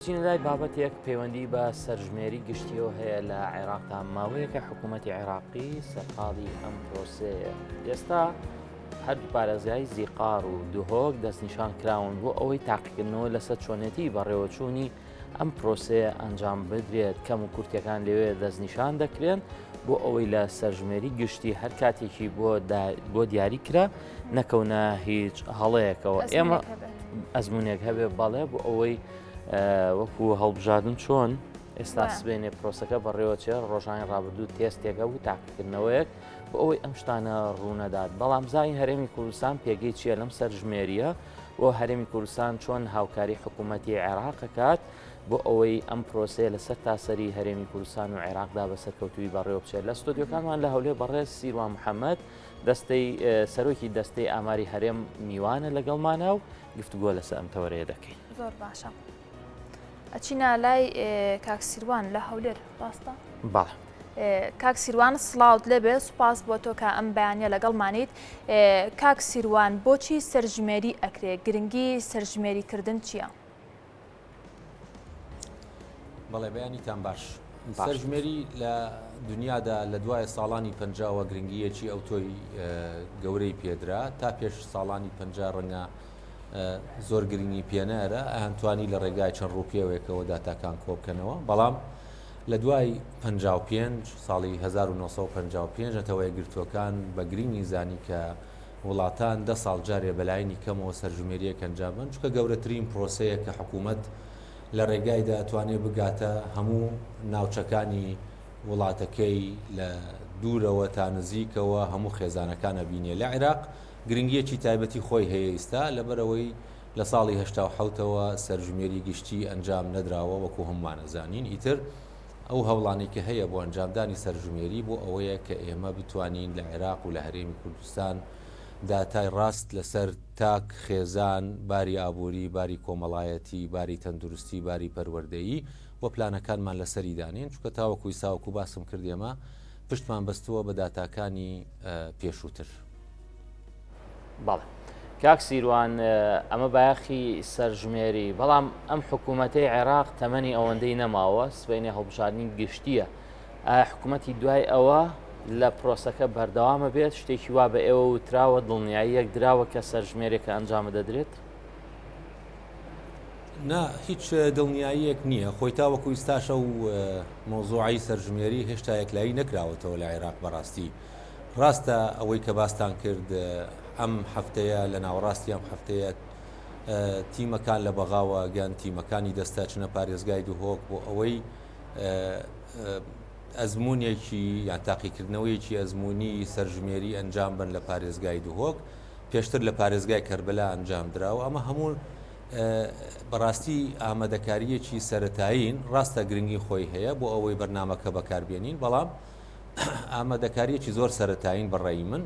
چینەلای بابەتێک پەیوەندی بە سەرژمێری گشتیەوە هەیە لە عێراقدا ماوەیەکە حکوومەتی عێراقی سەرقاڵی ئەم پرۆسەیە. ئێستا هەردوو پارێزگای زیقار و دوهۆک دەستنیشان کراون بۆ ئەوەی تاقیکردنەوە لەسەر چۆنێتی بەڕێوەچوونی ئەم پرۆسەیە ئەنجام بدرێت. کەم و کورتەکان لەوێ دەستنیشان دەکرێن بۆ ئەوەی لە سەرژمێری گشتی هەر کاتێکی بۆ دیاری کرا نەکەونە هیچ هەڵەیەکەوە. ئێمە ئەزمونێک هەبێ بەڵێ بۆ ئەوەی وەکو هەڵبژاردن چۆن ئێستا سبێنێ پرۆسەکە بەڕێوەچێ ڕۆژانی ڕابردوو تێستێکە بوو تاقیکردنەوەیەک بۆ ئەوەی ئەم شتانە ڕوونەدات. بەڵام زای هەرێمی کوردستان پێگەی چیە لەم سەرژمێریە بۆ هەرێمی کوردستان چۆن هاوکاری حکوومەتی عێراقەکات بۆ ئەوەی ئەم پرۆسەیە لەسەر تاسەری هەرێمی کوردستان و عێراقدا بەسەرکەوتوی بەڕێوە بچێت. لە ستۆدیۆکانمان لە هەولێر بەڕێز سیروان محەممەد سەرۆکی دەستەی ئاماری هەرێم میوانە لەگەڵمانە و گفتوگۆ لەسەر ئەم تەوەرەیە دەکەین. زۆر باشە. ئەچینە لای کاکسیروان لە هەولێر ڕاستە؟ باڵێ. کاکسیروان سڵاوت لەبێ سوپاس بۆ تۆ کە ئەم بەیانیە لەگەڵمانیت. کاکسیروان بۆچی سەرژمێری ئەکرێ؟ گرنگی سەرژمێریکردن چییە؟ بەڵێ بەیانیتان باش. سەرژمێری لە دنیادا لە دوای ساڵانی 50 گرنگیەکی ئەو تۆی گەورەی پێدرا تا پێش ساڵانی 50 ڕەنگە زۆر گرنگی پێنەرە ئەهانتوانی لە ڕێگای چەند ڕوپیەوەیەکەوە داتاکان کۆبکەنەوە. بەڵام لە دوای 55 ساڵی 1955 نەتەوەی گرتوەکان بە گرنگی زانی کە وڵاتان 10 ساڵ جارێ بەلاینی کەمەوە سەرژمێریەک ئەنجامن، چونکە گەورەترین پرۆسەیە کە حکوومەت لە ڕێگایدا توانێت بگاتە هەموو ناوچەکانی وڵاتەکەی لە دوورەوە تا نزیکەوە هەموو خێزانەکانە بینێ. لە عێراق گرنگیەکی تایبەتی خۆی هەیە ئێستا لەبەرەوەی لە ساڵی 1970ەوە سەرژمێری گشتی ئەنجام نەدراوە وەکو هەمومانەزانین. ئیتر ئەو هەوڵانی کە هەیە بۆ ئەنجامدانی سەرژمێری بۆ ئەوەیە کە ئێمە بتوانین لە عێراق و لە هەرێمی کوردستان داتای ڕاست لەسەر تاک خێزان، باری ئابووری، باری کۆمەڵایەتی، باری تەندروستی، باری پەروەردەیی بۆ پلانەکانمان لەسەری دانین، چونکە تاوەکوی ساوەکو باسم کردێمە پشتمان بەستووە بە داتاکانی پێشووتر. بەڵێ کاک سیروان ئەمە بایەخی سەرژمێری، بەڵام ئەم حکوومەتەی عێراق تەمەنی ئەوەندەی نەماوە سبەینێ هەڵبژاردننی گشتیە. حکوومەتی دوای ئەوە لە پرۆسەکە بەردەوامە بێت شتێکی وا بە ئێوە وتراوە دڵنیاییەک دراوە کە سەرژمێرێکە ئەنجامە دەدرێت؟ نا هیچ دڵنیاییەک نییە. خۆی تاوەکو ئێستاشە و مۆزوعی سەرژمێری هێشتا یەکلایی نەکراوەتەوە لە عێراق. بەڕاستی ڕاستە ئەوەی کە باستان کرد ئەم هەفتەیە لە ناوەڕاستی ئەم هەفتەیە تیمەکان لە بەغاوە گەن تیمەکانی دەستا چنە پارێزگای دوهۆک بۆ ئەوەی ئەزمونێکی یان تاقیکردنەوەیکی ئەزمموی سەرژمێری ئەنجام بن لە پارێزگای دوهۆک پێشتر لە پارێزگای کەربەلا ئەنجام دراوە. ئەمە هەموو بەڕاستی ئامادەکاریەکی سەرەتایین ڕاستە گرنگی خۆی هەیە بۆ ئەوەی بەرنامەکە بەکاربێنین، بەڵام ئامادەکاریەکی زۆر سەرەتایین بەڕێی من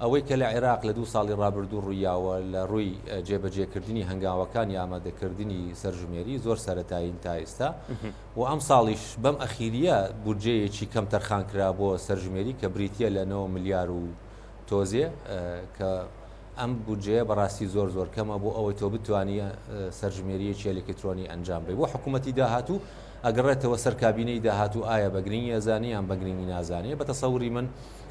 ئەوەی کە لە عێراق لە 2 ساڵی ڕابردوو ڕوویاوە لە ڕووی جێبەجێکردنی هەنگاوەکانی ئامادەکردنی سەرژمێری زۆر سەرەتایین تا ئێستا و ئەم ساڵیش بەم ئەخیریە بودجەیەکی کەم تەرخان کرا بۆ سەرژمێری کە بریتە لە 9 ملیار و تۆزێ کە ئەم بودجەیە بەڕاستی زۆر زۆر کەمە بۆ ئەوەی تۆ بتوانیە سەرژمێریەکی ئەلکترۆنی ئەنجام بێ. بۆ حکوومەتی داهاتوو ئەگەڕێتەوە سەر کابینەی داهاتوو ئایا بەگرنگی ئەزانێ یان بەگرنگی نازانێ. بە تەسەووری من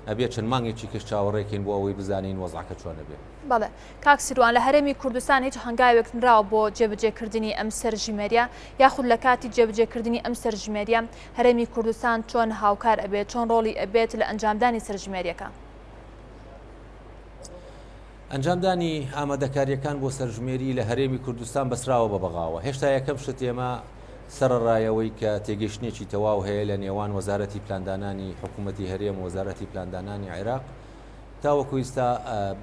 ئەبێ چەند مانگێکی کەش چاوەڕێکین بۆ ئەوەی بزانین وەزعەکە چۆنە بێت. بەڵێ کاک سیروان لە هەرێمی کوردستان هیچ هەنگاوێک نراوە بۆ جێبەجێکردنی ئەم سەرژمێریە یاخود لە کاتی جێبەجێکردنی ئەم سەرژمێریە هەرێمی کوردستان چۆن هاوکار ئەبێت، چۆن ڕۆڵی ئەبێت لە ئەنجامدانی سەرژمێریەکە؟ ئەنجامدانی ئامادەکاریەکان بۆ سەرژمێری لە هەرێمی کوردستان بەسراوە بە بەغاوە. هێشتا یەکەم شت ئێمە سەرڕایەوەی کە تێگەشتێکی تەواو هەیە لە نێوان وەزارەتی پلاندانانی حکوومەتی هەرێم و وەزارەتی پلاندانانی عێراق تاوەکو ئێستا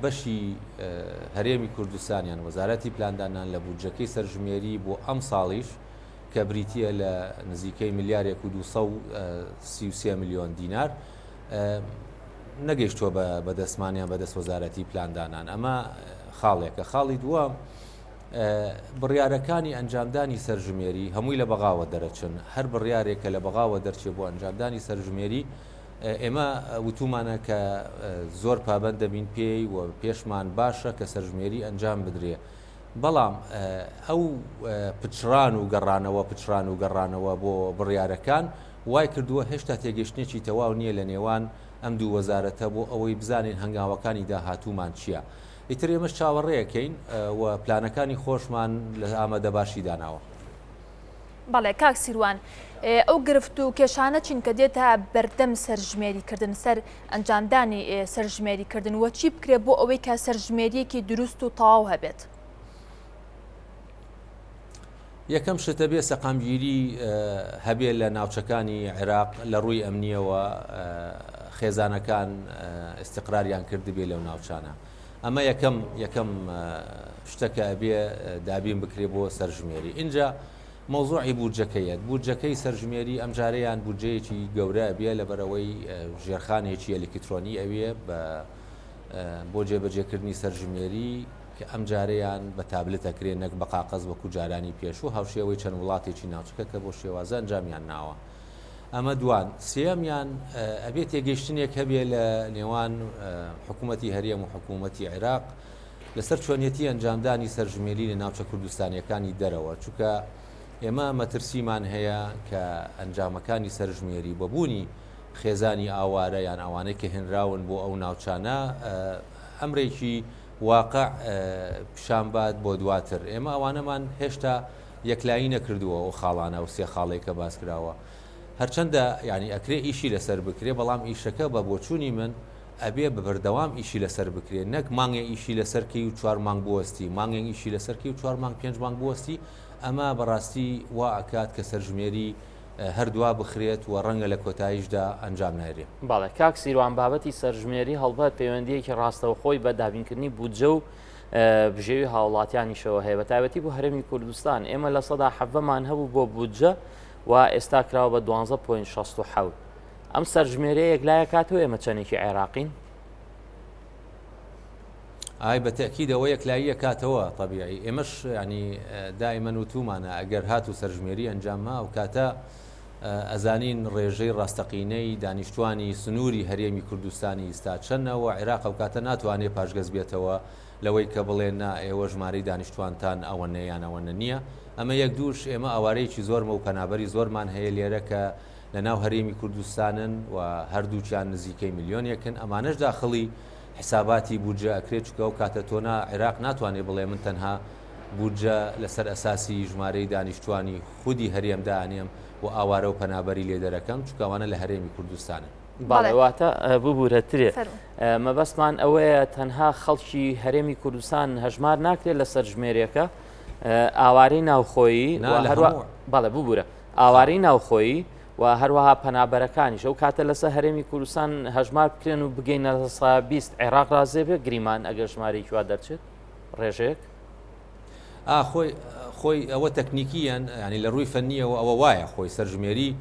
بەشی هەرێمی کوردستانیان وەزارەتی پلاندانان لە بودجەکەی سەرژمێری بۆ ئەم ساڵیش کە بریتە لە نزیکەی ملیارێک و 233 میلیۆن دینار نەگەیشتووە بە دەستمانیان بەدەست وەزارەتی پلاندانان. ئەمە خاڵێکە. خاڵی دووەم بڕیارەکانی ئەنجامدانی سەرژمێری هەمووی لە بەغاوە دەرەچن. هەر بڕیارێکە لە بەغاوە دەرچێ بۆ ئەنجامدانی سەرژمێری ئێمە وتومانە کە زۆر پابەند دەبین پێی و پێشمان باشە کە سەرژمێری ئەنجام بدرێ. بەڵام ئەو پچران و گەڕانەوە بۆ بڕیارەکان وای کردووە هێشتا تێگەشتێکی تەواو نییە لە نێوان ئەم دوو وەزارەتە بۆ ئەوەی بزانین هەنگاوەکانی داهاتوومان چییە. ئیتر ئێمەش چاوەڕێیەکەین و پلانەکانی خۆشمان لە ئامادە باشی داناوە. بەڵێ کاک سیروان، ئەو گرفت و کێشانە چین کە دێتە بەردەم سەرژمێریکردن سەر ئەنجامدانی سەرژمێریکردن وە چی بکرێت بۆ ئەوەی کە سەرژمێریەکی دروست و تەواو هەبێت؟ یەکەم شتە بێ سەقامگیری هەبێت لە ناوچەکانی عێراق لە ڕووی ئەمنیەوە خێزانەکان استقراریان کردبێ لەو ناوچانە. ئەمە یەکەم شتەکە ئەبێ دابین بکرێ بۆ سەرژمێری. اینجا مۆزوعی بودجەکەیەت بودجەکەی سەرژمێری ئەم جارەیان بودجەیەکی گەورە بێ لەبەرەوەی ژێرخانێکی ئەلکترۆنی ئەوێ بۆ جێبەجێکردنی سەرژمێری کە ئەم جارەیان بە تابلتەکرێن نەک بە قاقەز وەکو جارانی پێش و هاوشێوەی چەند وڵاتێکی ناوچەکە کە بۆ شێوازە ئەنجامیان ناوە. ئەمە دوان سێمیان ئەبێت تێگەیشتنێک هەبێ لە نێوان حکوومەتی هەرێم و حکوومەتی عێراق لەسەر چۆنیەتی ئەنجامدانی سەرژمێری لە ناوچە کوردستانیەکانی دەرەوە، چونکە ئێمە مەترسیمان هەیە کە ئەنجامەکانی سەرژمێری بەبوونی خێزانی ئاوارە یان ئەوانەی کە هێنراون بۆ ئەو ناوچانە ئەمرێکی واقع پیشانبات بۆ دواتر. ئێمە ئەوانەمان هێشتا یەکلایی نەکردووە و خاڵانە و سێ خاڵێک کە باس کراوە. هەرچەندە ینی ئەکرێ ئیشی لەسەر بکرێ، بەڵام ئیشەکە بە بۆچوونی من ئەبێ بە بەردەوام ئیشی لەسەر بکرێت، نەک مانگێ ئیشی لەسەرکەی و 4 مانگ بوەستی، مانگێک ئیشی لەسەرکەی و 4 مانگ 5 مانگ بوەستی. ئەمە بەڕاستی وا ئەکات کە سەرژمێری هەردووا بخرێت و ڕەنگە لە کۆتاییشدا ئەنجام نایرێت. باڵێ کاک سیروان بابەتی سەرژمێری هەڵبەت پەیوەندیەکی ڕاستەوە خۆی بە دابینکردنی بودجە و بژێوی هاوڵاتیانیشەوە هەیە بە تایبەتی بۆ هەرێمی کوردستان. ئێمە لە سەدا 7مان هەبوو بۆ بودجە و ئێستا کراوە بە 12.67. ئەم سەرژمێرەیە یەکلایە کاتەوە ئێمە چەندێکی عێراقین؟ ئای بە تەکیدەوە یەکلاییە کاتەوە طبیعی. ئێمەش ینی دائیمەن وتومانە ئەگەر هات و سەرژمێری ئەنجامما و کاتە ئەزانین ڕێژەی ڕاستەقینەی دانیشتوانی سنووری هەرێمی کوردستانی ئێستا چەندەوە عێراق و کاتە ناتوانێت پاشگەز بێتەوە لەوەی کە بڵێن ئێوە ژمارەی دانیشتوانتان ئەوەنەیان ئەوەنە نییە. ئەمە یەک دووش ئێمە ئەوارەیەکی زۆرمە و پەنابەری زۆرمان هەیە لێرە کە لە ناو هەرێمی کوردستانن و هەردووچیان نزیکەی میلیۆنێکن. ئەمانەش داخڵی حساباتی بودجە ئەکرێت چکە و کاتە تۆنا عێراق ناتوانێت بڵێ من تەنها بودجە لەسەر ئەساسی ژمارەی دانیشتوانی خودی هەرێمدانێم و ئاوارە و پەنابەری لێ دەرەکەم چکەوانە لە هەرێمی کوردستانە. باڵێواتە ببوورەترێ مەبەستمان ئەوەیە تەنها خەڵکی هەرێمی کوردستان هەژمار ناکرێت لە سەرژمێریەکە ئاوارەی ناوخۆیی باڵێ ببوورە ئاوارەی ناوخۆیی و هەروەها پەنابەرەکانیش ئەو کاتە لەسەر هەرێمی کوردستان هەژمار بکرێن و بگەینە 20 عێراق ڕازێ بێ گریمان ئەگەر ژمارەیەکی وا دەرچێت ڕێژەیەک خۆی ئەوە تەکنیکیان ینی لە ڕووی فەنیەوە ئەوە وایە خۆی سەرژمێری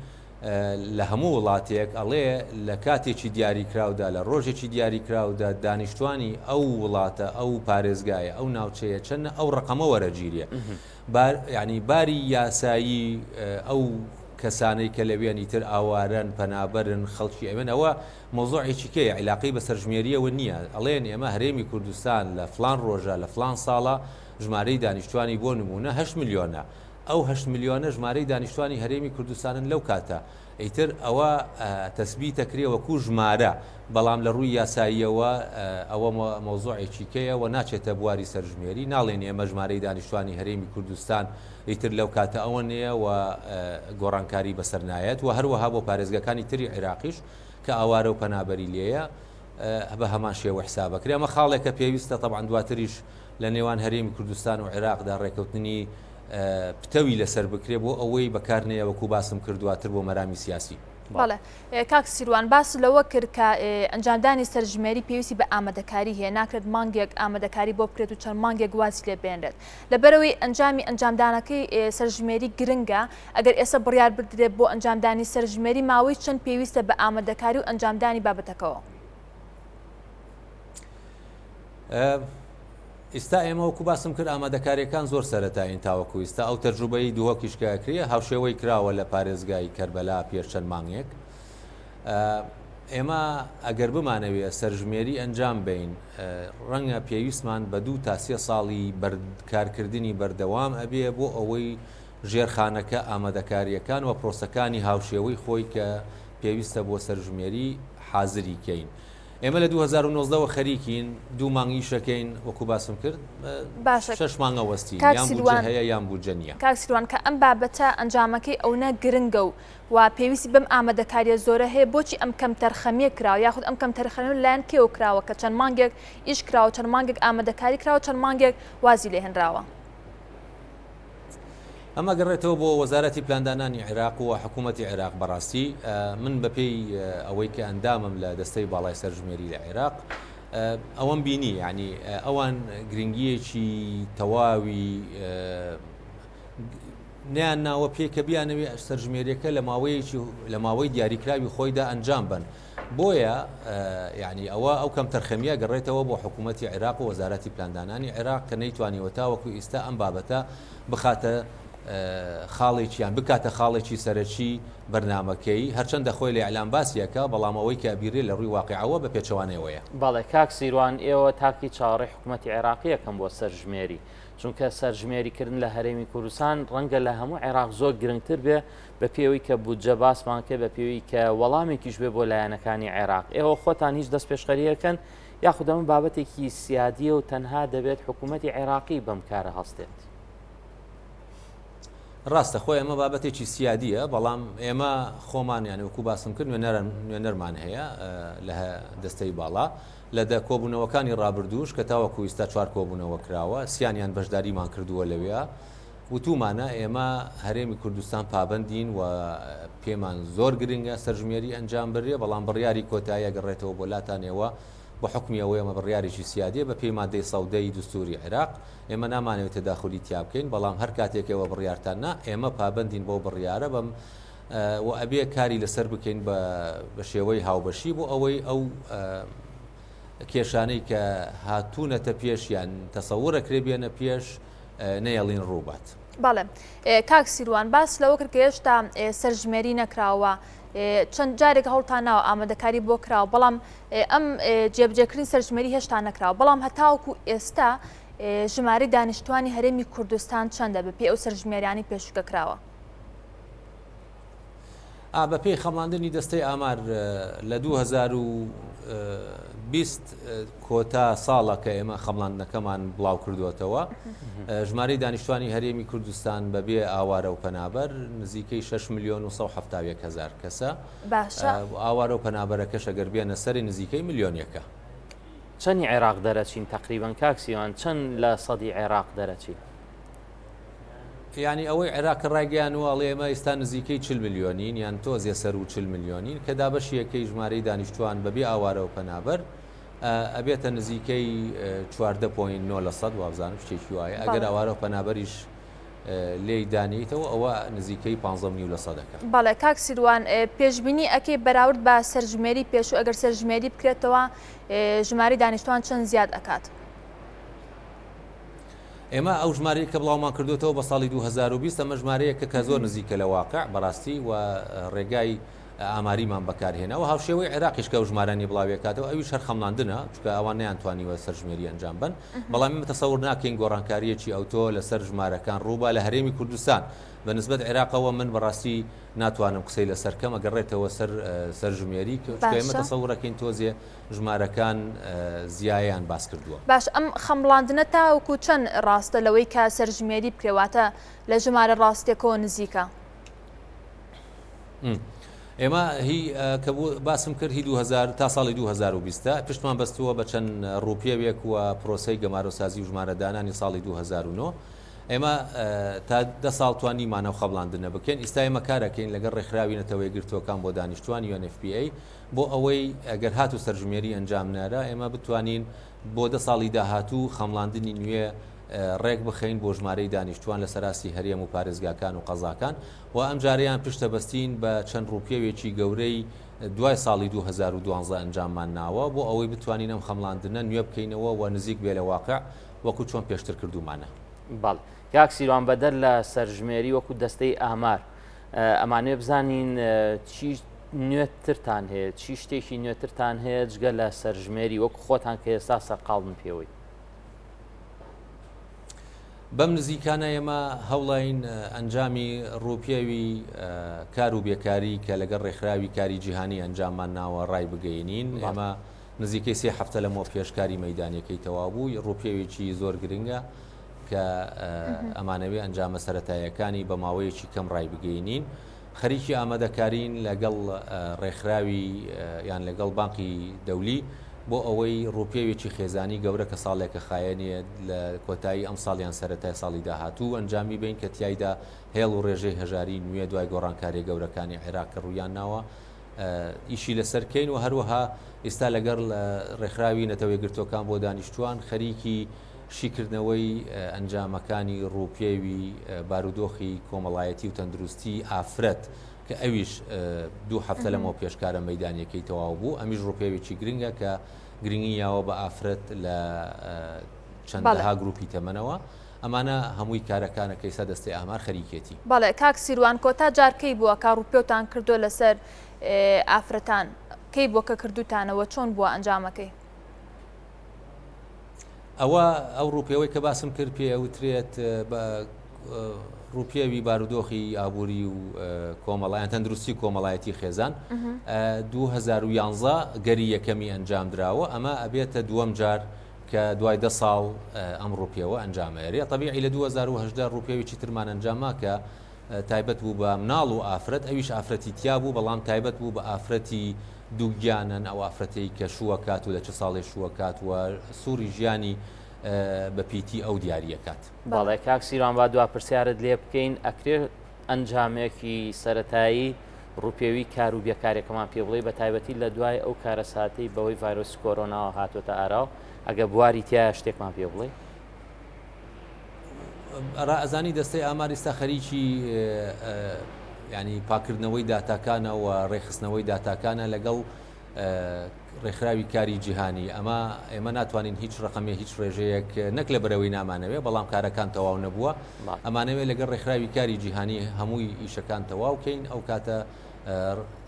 لە هەموو وڵاتێک ئەڵێ لە کاتێکی دیاریکراودا لە ڕۆژێکی دیاریکراودا دانیشتوانی ئەو وڵاتە ئەو پارێزگایە ئەو ناوچەیە چەندە ئەو ڕقەمە وەرەگیریە ینی باری یاسایی ئەو کەسانەی کە لەوێنی تر ئاوارن پەنابەرن خەڵکی ئەوێن ئەوە مۆزوعێکی کەیە عیلاقی بە سەرژمێریەوە نییە. ئەڵێن ئێمە هەرێمی کوردستان لە فلان ڕۆژە لە فلان ساڵە ژمارەی دانیشتوانی بۆ نمونە 8 میلیۆنە. ئەو 8 میلیۆنە ژمارەی دانیشتوانی هەرێمی کوردستانن لەو کاتە. ئیتر ئەوە تەسبیت دەکرێ وەکو ژمارە، بەڵام لە ڕووی یاساییەوە ئەوە مۆزوعێکی کەیە و ناچێتە بواری سەرژمێری. ناڵێن ئێمە ژمارەی دانیشتوانی هەرێمی کوردستان ئیتر لەو کاتە ئەوە نییە و گۆڕانکاری بەسەر نایەت و هەروەها بۆ پارێزگەکانی تری عێراقیش کە ئاوارە و پەنابەری لێیە بە هەمان شێوە حسابەکرێ. ئەمە خاڵێکە پێویستە تەبعاً دواتریش لە نێوان هەرێمی کوردستان و عێراقدا ڕێکەوتنی پتەوی لەسەر بکرێ بۆ ئەوەی بەکارنەیە وەکو باسم کردواتر بۆ مەرامی سیاسی. بەڵێ کاک سیروان باس لەوە کرد کە ئەنجامدانی سەرژمێری پێویستی بە ئامادەکاری هەیە، ناکرێت مانگێک ئامادەکاری بۆ بکرێت و چەند مانگێک واسی لێ بێنرێت. لەبەرەوەی ئەنجامدانەکەی سەرژمێری گرنگە، ئەگەر ئێستا بڕیار بدرێت بۆ ئەنجامدانی سەرژمێری ماوەی چەند پێویستە بە ئامادەکاری و ئەنجامدانی بابەتەکەەوە؟ ئێستا ئێمە وەکو باسم کرد ئامادەکاریەکان زۆر سەرەتاین تاوەکو ئێستا ئەو تەجروبەی دووەکیشکەکرێ هاوشێوەی کراوە لە پارێزگای کەربەلا پێش چەند مانگێک ئێمە ئەگەر بمانەوێت سەرژمێری ئەنجام بین ڕەنگە پێویستمان بە 2 تا 3 ساڵی کارکردنی بەردەوام ئەبێ بۆ ئەوەی ژێرخانەکە ئامادەکاریەکان و پرۆسەکانی هاوشێوەی خۆی کە پێویستە بۆ سەرژمێری حازری کەین. ئێمە لە 2019 خەریکین 2 مانگی شەکەین وەکو باسم کرد 6 مانگە وەستی یان بودجە هەیە یان بودجە نییە. کاکسیروان کە ئەم بابەتە ئەنجامەکەی ئەوە گرنگە و پێویستی بەم ئامادەکاریە زۆرە هەیە بۆچی ئەم کەم تەرخەمیە کراوە یاخود ئەم کەم تەرخەمی لایەن کێوە کراوە کە چەند مانگێک ئیش کراوە چەند مانگێک ئامادەکاری کراوە چەند مانگێک وازی لێ هێنراوە. ئەمە گەڕێتەوە بۆ وەزارەتی پلاندانانی عێراق و حکوومەتی عێراق بەڕاستی من بەپێی ئەوەی کە ئەندامم لە دەستەی باڵای سەرژمێری لە عێراق ئەوەم بینی ینی ئەوان گرنگیەکی تەواوی نیان ناوە پێکە بیانەوێ سەرژمێریەکە لە ماوەی دیاریکراوی خۆیدا ئەنجام بن. بۆیە یعنی ئەو کەم تەرخەمیە گەڕێتەوە بۆ حکوومەتی عێراق و وەزارەتی پلاندانانی عێراق کە نەیتوانیوە تاوەکو ئێستا ئەم بابەتە بخاتە خاڵێکیان بکاتە خاڵێکی سەرەکی بەرنامەکەی هەرچەندە خۆی لە ئەعلام باسیەکە بەڵام ئەوەی کە بیرێ لە ڕووی واقعەوە بە پێچەوانەوەیە. بەڵێ کاک سیروان ئێوە تاکی چاوەڕێی حکوومەتی عێراقیەکەم بۆ سەرژمێری چونکە سەرژمێریکردن لە هەرێمی کوردستان ڕەنگە لە هەموو عێراق زۆر گرنگتر بێ بە پێوەی کە بودجە باسمان کرد بە پێوەی کە وەڵامێکیش بێ بۆ لایەنەکانی عێراق. ئێوە خۆتان هیچ دەست پێشخەریەکەن یاخود ئەمە بابەتێکی سیادیە و تەنها دەبێت حکوومەتی عێراقی بەم کارە هەستێت؟ ڕاستە خۆی ئەمە بابەتێکی سیادیە بەڵام ئێمە خۆمان یانە وەکو باسم کرد نوێنەرمان هەیە لە دەستەی باڵا لە کۆبوونەوەکانی ڕابردووش کە تاوەکو ئێستا 4 کۆبوونەوە کراوە سییانیان بەشداریمان کردووە لەوێ وتومانە ئێمە هەرێمی کوردستان پابندین و پێمان زۆر گرنگە سەرژمێری ئەنجام بڕێ بەڵام بڕیاری کۆتاییە گەڕێتەوە بۆ لاتانەوە بە حکمی ئەوەی ئەمە بڕیارێکی سیادیە بە پێی مادەی سەودەی دستوری عێراق ئێمە نامانەوێت تەداخلی تیا بکەین بەڵام هەر کاتێکەوە بڕیارتان ئێمە پابندین بۆ بڕیارە بەم و ئەبێ کاری لەسەر بکەین بە شێوەی هاوبەشی بۆ ئەوەی ئەو کێشانەی کە هاتوونەتە پێشیان تەسەورە کرێ بێنە پێش نەیەڵین ڕووبات. بەڵێ کاک سیروان باس لەوە کرد کە هێشتا سەرژمێری نەکراوە چەند جارێک هەوڵتان ناوە ئامادەکاری بۆ کراوە بەڵام ئەم جێبجێکردنی سەرژمێری هێشتا نەکراوە بەڵام هەتاوەکو ئێستا ژمارەی دانیشتوانی هەرێمی کوردستان چەندە بەپێی ئەو سەرژمێریانی پێشوکە کراوە؟ بەپێی خەماندنی دەستەی ئامار لە 2020 کۆتا ساڵە کە ئێمە خەمڵاندنەکەمان بڵاو کردوێتەوە ژمارەی دانیشتوانی هەرێمی کوردستان بەبێ ئاوارە و پەنابەر نزیکەی 6,170,000 کەسە ئاوارە و پەنابەرەکەش ئەگەر بێنە سەری نزیکەی ملیۆنێکە. چەندی عێراق دەرەچین تقریبان کاکسیوان چەند لە سەدی عێراق دەرەچین؟ ینی ئەوەی عێراق ڕاگەیانوە ئەڵێمە ئێستا نزیکەی 40 ملیۆنین یان تۆزیە سەر و 40 ملیۆنین کە دابەشیەکەی ژمارەی دانیشتوان بەبێ ئاوارە و پەنابەر ئەبێتە نزیکەی 14.9% وابزانم شتێکی وایە ئەگەر ئاوارە و پەنابەریش لێی دانیتەوە ئەوە نزیکەی 15.9%. بەڵێ کاک سیروان پێشبینی ئەکەی بەراورد بە سەرژمێری پێشوو ئەگەر سەرژمێری بکرێتەوە ژمارەی دانیشتوان چەند زیاد ئەکات؟ ئێمە ئەو ژمارەیە کە بڵاومان کردوێتەوە بە ساڵی 2020 ئەمە ژمارەیەکە کە زۆر نزیکە لە واقع بەڕاستی و ڕێگای ئاماریمان بەکارهێنەوە هاوشێوەی عێراقیش کە ئەو ژمارانی بڵاویەکاتەوە ئەویش هەر خەمڵاندنە چونکە ئەوان نەیانتوانیوە سەرژمێری ئەنجام بن بەڵام ئێمە تەسەور ناکەین گۆڕانکاریەکی ئەوتۆ لەسەر ژمارەکان ڕووبە لە هەرێمی کوردستان بە نسبەت عێراقەوە من بەڕاستی ناتوانم قسەی لەسەر کەم ئەگەڕێتەوە سەرژمێری ئێمە تەسەورەکەین تۆزێ ژمارەکان زیایان باس کردووە. باش ئەم خەمڵاندنە تاوەکو چەند ڕاستە لەوەی کە سەرژمێری بکرێواتە لە ژمارە ڕاستێکەوە نزیکە؟ ئێمە هی کە باسم کرد هی 2000 تا ساڵی 2020 پشتمان بەستووە بە چەند ڕوپێوێک وە پرۆسەی گەمارۆسازی و ژمارەدانانی ساڵی 2009 ئێمە تا 10 ساڵ توانیمانە خەبڵاندنە بکەین ئێستا ئێمە کارەکەین لەگەڵ ڕێکخراوی نەتەوەی گرتوەکان بۆ دانیشتوانی UNFPA بۆ ئەوەی ئەگەر هاتو سەرژمێری ئەنجام نارە ئێمە بتوانین بۆ 10 ساڵی داهاتوو خەمڵاندنی نوێ ڕێک بخەین بۆ ژمارەی دانیشتوان لە سەراسی هەرێم و پارێزگاکان و قەزاکان و ئەم جاریان پشتە بەستین بە چەند ڕوپێوێکی گەورەی دوای ساڵی 2012 ئەنجاممان ناوە بۆ ئەوەی بتوانین ئەم خەمڵاندنە نوێ بکەینەوە و نزیک بێ لە واقع وەکو چۆن پێشتر کردومانە. بەڵ کاک سیروان بەدەر لە سەرژمێری وەکو دەستەی ئامار ئەمانێ بزانین نوێترتان هەیە چی شتێکی نوێترتان هەیە جگە لە سەرژمێری وەک خۆتان کە ئێستا سەرقاڵن پێوەی بەم نزیکانە ئێمە هەوڵین ئەنجامی ڕووپێوی کار و بێکاری کە لەگەڵ ڕێکخراوی کاری جیهانی ئەنجاممان ناوە ڕای بگەینین ئێمە نزیکەی سێ هەفتە لەمەوە پێشکاری مەیدانەکەی تەواو بوو ڕووپێوێکی زۆر گرنگە کە ئەمانەوێ ئەنجامە سەرەتاییەکانی بە ماوەیەکی کەم ڕای بگەینین خەریکی ئامادەکارین لەگەڵ ڕێکخراوی یان لەگەڵ بانقی دەولی بۆ ئەوەی ڕووپێوێکی خێزانی گەورە کە ساڵێکە خایەنە لە کۆتایی ئەم ساڵیان سەرەتای ساڵی داهاتوو ئەنجامی بین کە تایدا هێڵ و ڕێژەی هەژاری نوێ دوای گۆڕانکاری گەورەکانی عێراق ڕوویان ناوە ئیشی لەسەرکەین و هەروەها ئێستا لەگەڵ ڕێکخراوی نەتەوەی گرتوەکان بۆ دانیشتوان خەریکی شیکردنەوەی ئەنجامەکانی ڕووپێوی بارودۆخی کۆمەڵایەتی و تەندروستی ئافرەت کە ئەویش دوو هەفتە لەمەوە پێشکارە مەیدانیەکەی تەواو بوو ئەمیش ڕووپێوێکی گرنگە کە گرنگییاوە بە ئافرەت لە چەندەها گروپی تەمەنەوە ئەمانە هەمووی کارەکانەکەی سە دەستی ئامار خەریکێتی بەڵێ کاک سیروان کۆتا جارکەی بووە کا ڕووپێوتان کردو لەسەر ئافرەتان کەی بۆ کە کردوتانەوە چۆن بووە ئەنجامەکەی ئەوە ئەو ڕووپێوەی کە باسم کرد پێ ئەوترێت ڕووپێوی بارودۆخی ئابووری و کۆمەڵایەن تەندروستی کۆمەڵایەتی خێزان 2011 گەری یەکەمی ئەنجام درراوە ئەمە ئەبێتە دووەم جار کە دوای 10 ساڵ ئەم ڕووپێوە ئەنجامەیە طبیعی لە 2010 ڕووپێوێکی ترمان ئەنجامما کە تایبەت بوو بە مناڵ و ئافرەت ئەویش ئافرەتی تیا بوو بەڵام تایبەت بوو بە ئافرەتی دووگیانن ئەو ئافرەتەی کە شووەکات و لە چه ساڵی شووەکات و سووری ژیانی بە پیتی ئەو دیاریەکات باڵێ کاک سیروان با دوا پرسیارت لێ بکەین ئەکرێ ئەنجامێکی سەرەتایی ڕووپێوی کار و بێکارێکەمان پێ بڵێ بە تایبەتی لە دوای ئەو کارە ساتەی بەوەی ڤایرۆسی کۆرۆناوە هاتوۆتە ئاراو ئەگە بواری تایە شتێکمان پێ بڵێ ئەزانی دەستەی ئاماری ئێستا خەریکی ینی پاکردنەوەی داتاکانە و ڕێخستنەوەی داتاکانە لەگەڵ ڕێکخراوی کاری جیهانی ئێمە ناتوانین هیچ ڕقەمێ هیچ ڕێژەیەک نەک لە بەرەوەی نامانەوێ بەڵام کارەکان تەواو نەبووە ئەمانەوێت لەگەڵ ڕێکخراوی کاری جیهانی هەمووی ئیشەکان تەواوکەین ئەو کاتە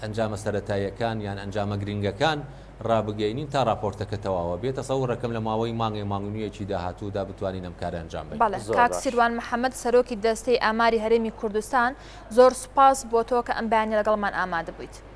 ئەنجامە سەرەتاییەکان یان ئەنجامە گرنگەکان ڕابگەینین تا راپۆرتەکە تەواوە بێتە سەوڕەکەم لە ماوەی مانگنوویەکی داهاتوودا بتوانین ئەم کارە ئەنجام بدەین. بەڵێ کاک سیروان محەممەد سەرۆکی دەستەی ئاماری هەرێمی کوردستان زۆر سوپاس بۆ تۆ کە ئەم بەیانی لەگەڵمان ئامادە بوویت.